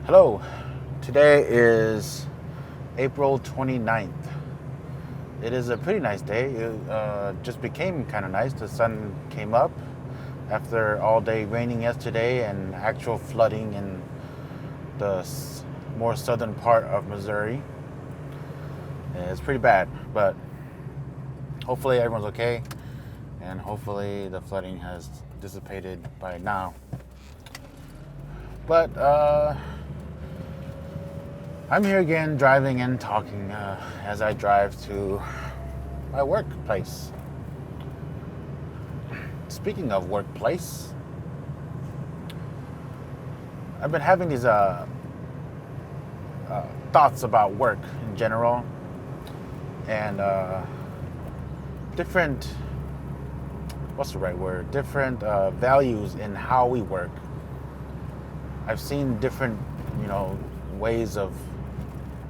Hello, today is April 29th. It is a pretty nice day. It just became kind of nice. The sun came up after all day raining yesterday and actual flooding in the more southern part of Missouri. It's pretty bad, but hopefully everyone's okay and hopefully the flooding has dissipated by now. But I'm here again driving and talking as I drive to my workplace. Speaking of workplace, I've been having these thoughts about work in general and different, what's the right word? Different values in how we work. I've seen different, ways of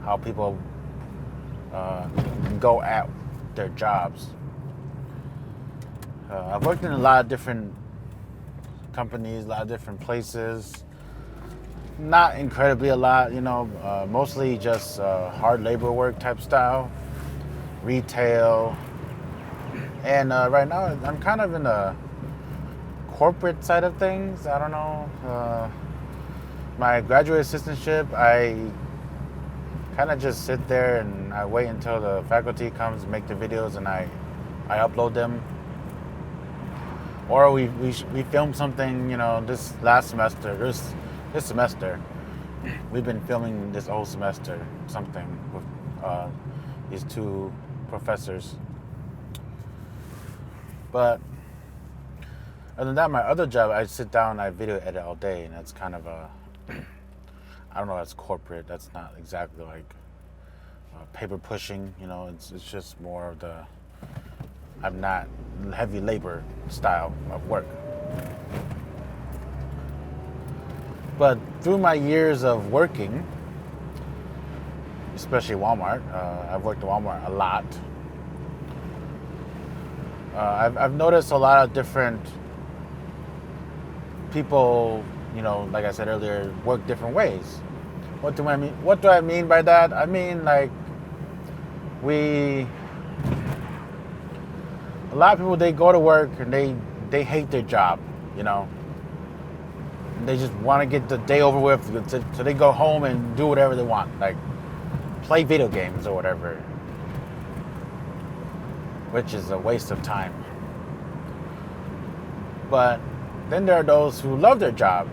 how people go at their jobs. I've worked in a lot of different companies, a lot of different places. Not incredibly a lot, mostly just hard labor work type style, retail. And right now I'm kind of in the corporate side of things. I don't know. My graduate assistantship, I kind of just sit there and I wait until the faculty comes, make the videos, and I upload them. Or we film something, this last semester, this semester, we've been filming this whole semester something with these two professors. But other than that, my other job, I sit down, I video edit all day, and that's kind of I don't know, that's corporate. That's not exactly like paper pushing, it's just more of the, I'm not heavy labor style of work. But through my years of working, especially Walmart, I've worked at Walmart a lot. I've noticed a lot of different people, like I said earlier, work different ways. What do I mean? What do I mean by that? I mean, like, a lot of people, they go to work and they hate their job, And they just want to get the day over with, so they go home and do whatever they want, like play video games or whatever, which is a waste of time. But then there are those who love their job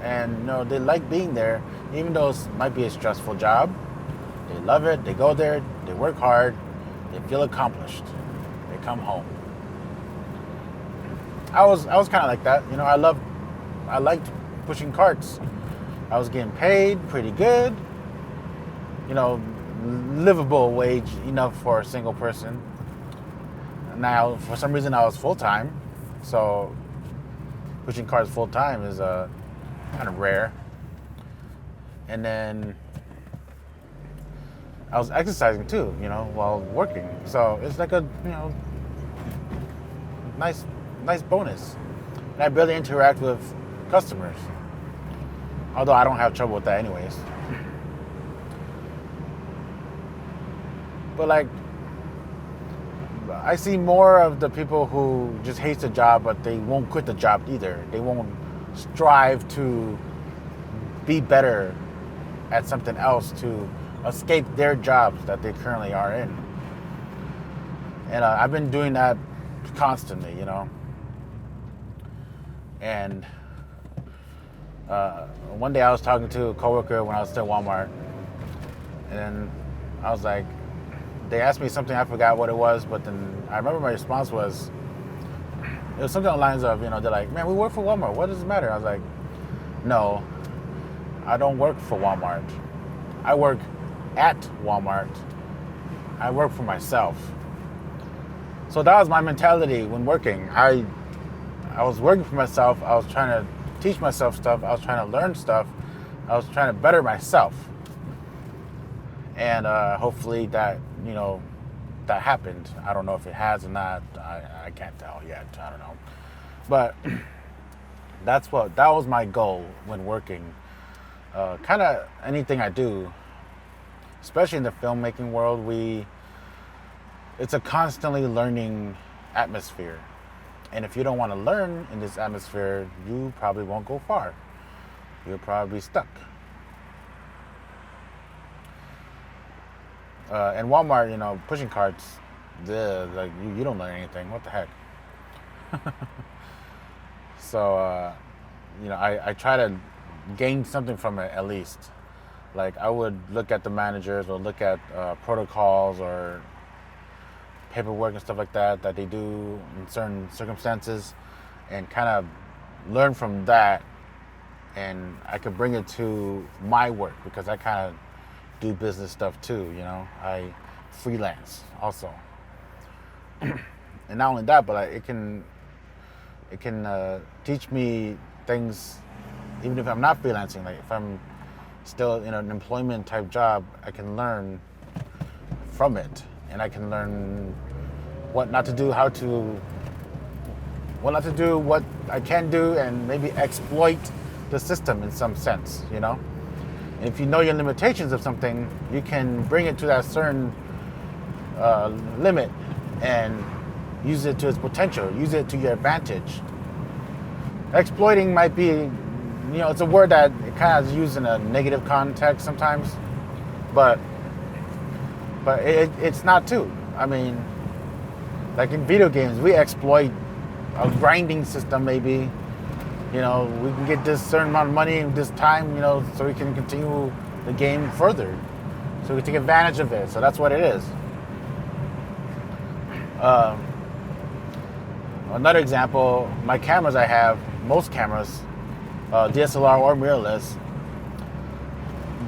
and they like being there, even though it might be a stressful job. They love it, they go there, they work hard, they feel accomplished, they come home. I was kind of like that, I liked pushing carts. I was getting paid pretty good, livable wage enough for a single person. Now, for some reason, I was full-time, so pushing cars full-time is kind of rare. And then I was exercising too, while working. So it's like a, nice bonus. And I barely interact with customers. Although I don't have trouble with that anyways. But like, I see more of the people who just hate the job, but they won't quit the job either. They won't strive to be better at something else to escape their jobs that they currently are in. And I've been doing that constantly, And one day I was talking to a coworker when I was still at Walmart, and I was like, they asked me something, I forgot what it was, but then I remember my response was, it was something along the lines of, they're like, man, we work for Walmart, what does it matter? I was like, no, I don't work for Walmart. I work at Walmart. I work for myself. So that was my mentality when working. I was working for myself. I was trying to teach myself stuff. I was trying to learn stuff. I was trying to better myself. And hopefully that, that happened. I don't know if it has or not. I can't tell yet. I don't know. But that was my goal when working, kind of anything I do, especially in the filmmaking world, it's a constantly learning atmosphere. And if you don't want to learn in this atmosphere, you probably won't go far. You'll probably be stuck. And Walmart, pushing carts, like you don't learn anything. What the heck? So, I try to gain something from it at least. Like I would look at the managers or look at protocols or paperwork and stuff like that they do in certain circumstances, and kind of learn from that, and I could bring it to my work because I kind of do business stuff too. I freelance also, and not only that, but it can teach me things even if I'm not freelancing. Like if I'm still in an employment type job, I can learn from it, and I can learn what not to do, what not to do, what I can do, and maybe exploit the system in some sense, And if you know your limitations of something, you can bring it to that certain limit and use it to its potential, use it to your advantage. Exploiting might be, it's a word that it kind of is used in a negative context sometimes, but it's not too. I mean, like in video games, we exploit a grinding system maybe. We can get this certain amount of money in this time, so we can continue the game further. So we take advantage of it. So that's what it is. Another example, my cameras I have, most cameras, DSLR or mirrorless,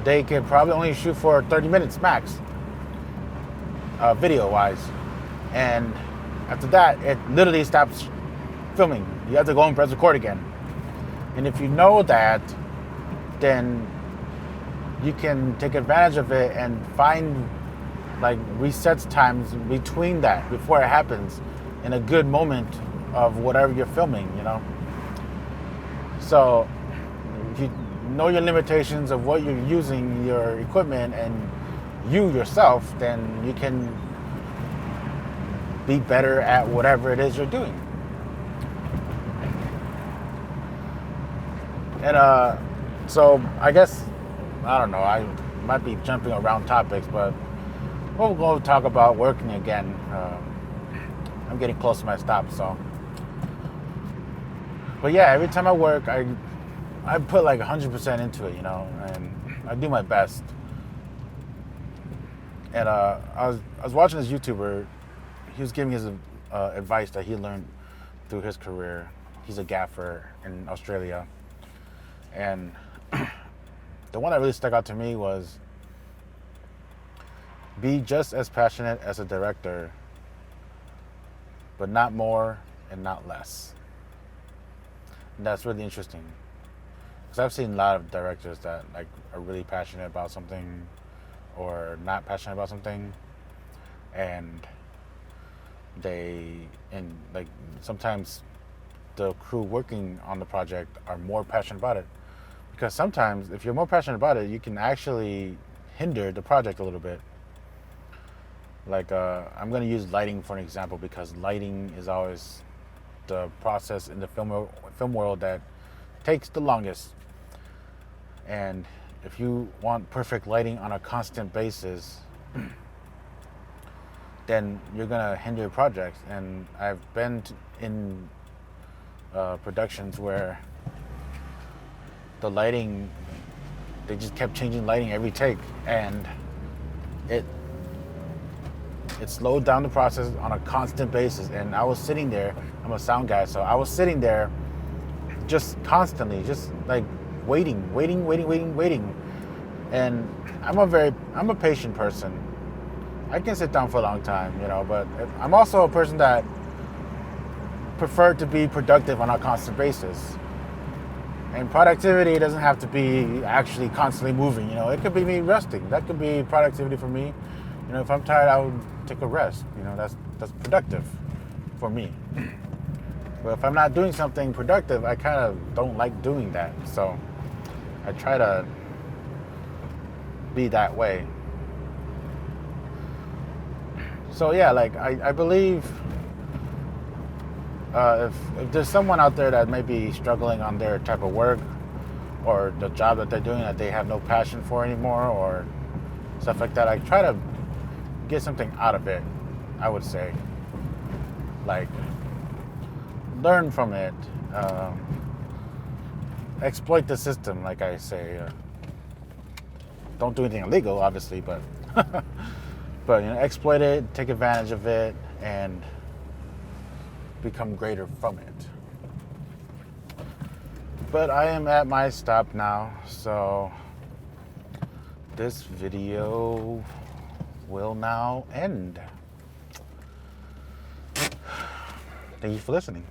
they could probably only shoot for 30 minutes max, video-wise. And after that, it literally stops filming. You have to go and press record again. And if you know that, then you can take advantage of it and find like resets times between that, before it happens, in a good moment of whatever you're filming, So if you know your limitations of what you're using, your equipment, and you yourself, then you can be better at whatever it is you're doing. And so I guess, I don't know, I might be jumping around topics, but we'll go talk about working again. I'm getting close to my stop, so. But yeah, every time I work, I put like 100% into it, and I do my best. And I was watching this YouTuber. He was giving his advice that he learned through his career. He's a gaffer in Australia. And the one that really stuck out to me was, be just as passionate as a director, but not more and not less. And that's really interesting, because I've seen a lot of directors that like are really passionate about something or not passionate about something, and like sometimes the crew working on the project are more passionate about it. Because sometimes, if you're more passionate about it, you can actually hinder the project a little bit. Like, I'm going to use lighting for an example, because lighting is always the process in the film world that takes the longest. And if you want perfect lighting on a constant basis, then you're going to hinder your projects. And I've been in productions where the lighting, they just kept changing lighting every take, and it slowed down the process on a constant basis. And I was sitting there, I'm a sound guy, so I was sitting there just constantly, just like waiting. And I'm a patient person. I can sit down for a long time, but I'm also a person that prefer to be productive on a constant basis. And productivity doesn't have to be actually constantly moving. It could be me resting. That could be productivity for me. If I'm tired, I would take a rest. That's productive for me. But if I'm not doing something productive, I kind of don't like doing that. So I try to be that way. So yeah, like I believe if there's someone out there that may be struggling on their type of work or the job that they're doing that they have no passion for anymore or stuff like that, I try to get something out of it. I would say, like, learn from it, exploit the system, like I say. Don't do anything illegal, obviously, but but exploit it, take advantage of it, and become greater from it. But I am at my stop now, so this video will now end. Thank you for listening.